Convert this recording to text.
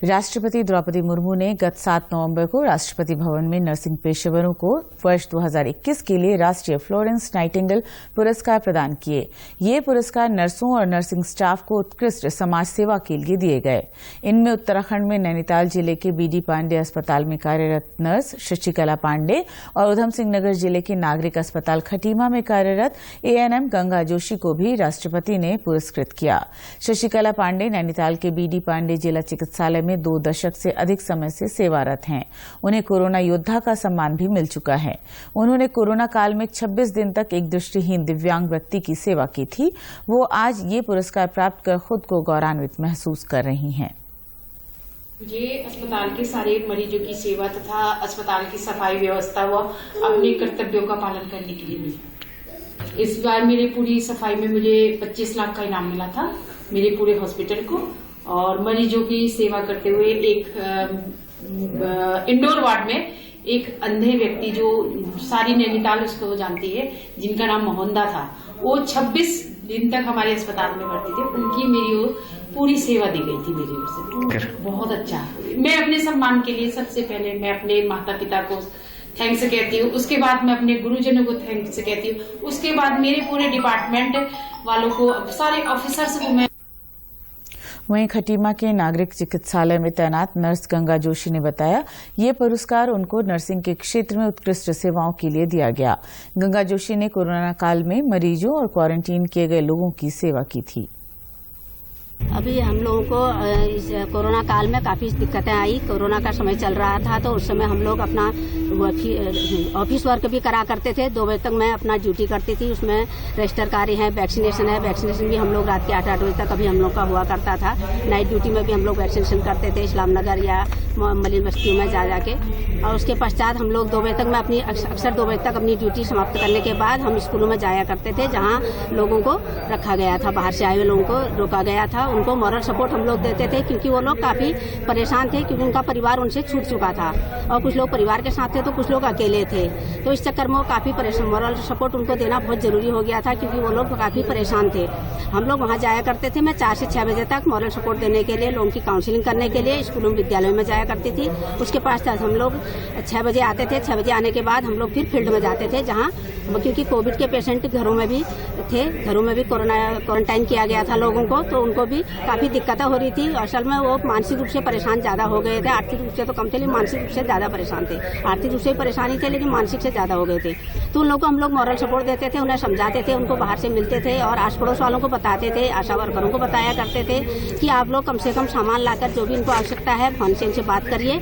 राष्ट्रपति द्रौपदी मुर्मू ने गत 7 नवंबर को राष्ट्रपति भवन में नर्सिंग पेशेवरों को वर्ष 2021 के लिए राष्ट्रीय फ्लोरेंस नाइटिंगेल पुरस्कार प्रदान किए। ये पुरस्कार नर्सों और नर्सिंग स्टाफ को उत्कृष्ट समाज सेवा के लिए दिए गए। इनमें उत्तराखंड में नैनीताल जिले के बीडी पांडे अस्पताल में कार्यरत नर्स शशिकला पांडे और उधम सिंह नगर जिले के नागरिक अस्पताल खटीमा में कार्यरत एएनएम गंगा जोशी को भी राष्ट्रपति ने पुरस्कृत किया। शशिकला पांडे नैनीताल के बीडी पांडे जिला चिकित्सालय में 2 दशक से अधिक समय से सेवारत हैं। उन्हें कोरोना योद्धा का सम्मान भी मिल चुका है। उन्होंने कोरोना काल में 26 दिन तक एक दृष्टिहीन दिव्यांग व्यक्ति की सेवा की थी। वो आज ये पुरस्कार प्राप्त कर खुद को गौरवान्वित महसूस कर रही हैं। मुझे अस्पताल के सारे मरीजों की सेवा तथा अस्पताल की सफाई व्यवस्था व अपने कर्तव्यों का पालन करने के लिए मिली। इस बार मेरी पूरी सफाई में मुझे 25 लाख का इनाम मिला था मेरे पूरे हॉस्पिटल को, और मरीजों की सेवा करते हुए एक इंडोर वार्ड में एक अंधे व्यक्ति जो सारी नैनीताल उसको जानती है, जिनका नाम मोहनदा था, वो 26 दिन तक हमारे अस्पताल में भर्ती थे। उनकी मेरी पूरी सेवा दी गई थी मेरी ओर से। बहुत अच्छा। मैं अपने सम्मान के लिए सबसे पहले मैं अपने माता पिता को थैंक्स कहती हूँ, उसके बाद मैं अपने गुरुजनों को थैंक्स कहती हूँ, उसके बाद मेरे पूरे डिपार्टमेंट वालों को, सारे ऑफिसर्स को मैं। वहीं खटीमा के नागरिक चिकित्सालय में तैनात नर्स गंगा जोशी ने बताया, ये पुरस्कार उनको नर्सिंग के क्षेत्र में उत्कृष्ट सेवाओं के लिए दिया गया। गंगा जोशी ने कोरोना काल में मरीजों और क्वारंटीन किए गए लोगों की सेवा की थी। अभी हम लोगों को इस कोरोना काल में काफी दिक्कतें आई। कोरोना का समय चल रहा था तो उस समय हम लोग अपना ऑफिस वर्क भी करा करते थे। 2 बजे तक मैं अपना ड्यूटी करती थी। उसमें रजिस्टर कार्य है, वैक्सीनेशन है। वैक्सीनेशन भी हम लोग रात के 8 बजे तक अभी हम लोग का हुआ करता था। नाइट ड्यूटी में भी हम लोग वैक्सीनेशन करते थे इस्लाम नगर या मलिन बस्तियों में जा जाके। और उसके पश्चात हम लोग 2 बजे तक मैं अपनी अक्सर 2 बजे तक अपनी ड्यूटी समाप्त करने के बाद हम स्कूलों में जाया करते थे, जहाँ लोगों को रखा गया था, बाहर से आए हुए लोगों को रोका गया था। उनको मॉरल सपोर्ट हम लोग देते थे, क्योंकि वो लोग काफी परेशान थे, क्योंकि उनका परिवार उनसे छूट चुका था और कुछ लोग परिवार के साथ थे तो कुछ लोग अकेले थे। तो इस चक्कर में वो काफी परेशान, मॉरल सपोर्ट उनको देना बहुत जरूरी हो गया था, क्योंकि वो लोग काफी परेशान थे। हम लोग वहाँ जाया करते थे। मैं 4 से 6 बजे तक मॉरल सपोर्ट देने के लिए, लोगों की काउंसलिंग करने के लिए स्कूलों विद्यालयों में जाया करती थी। उसके पास हम लोग 6 बजे आते थे। 6 बजे आने के बाद हम लोग फिर फील्ड में जाते थे, जहाँ क्योंकि कोविड के पेशेंट घरों में भी थे, घरों में भी क्वारंटाइन किया गया था लोगों को, तो उनको भी काफी दिक्कतें हो रही थी। असल में वो मानसिक रूप से परेशान ज्यादा हो गए थे। आर्थिक रूप से तो कम थे, लेकिन मानसिक रूप से ज्यादा परेशान थे। आर्थिक रूप से परेशानी थे, लेकिन मानसिक से ज्यादा हो गए थे। तो उन लोगों को हम लोग मॉरल सपोर्ट देते थे, उन्हें समझाते थे, उनको बाहर से मिलते थे और आस पड़ोस वालों को बताते थे, आशा वर्करों को बताया करते थे कि आप लोग कम से कम सामान लाकर जो भी इनको आवश्यकता है फोन से इनसे बात करिए।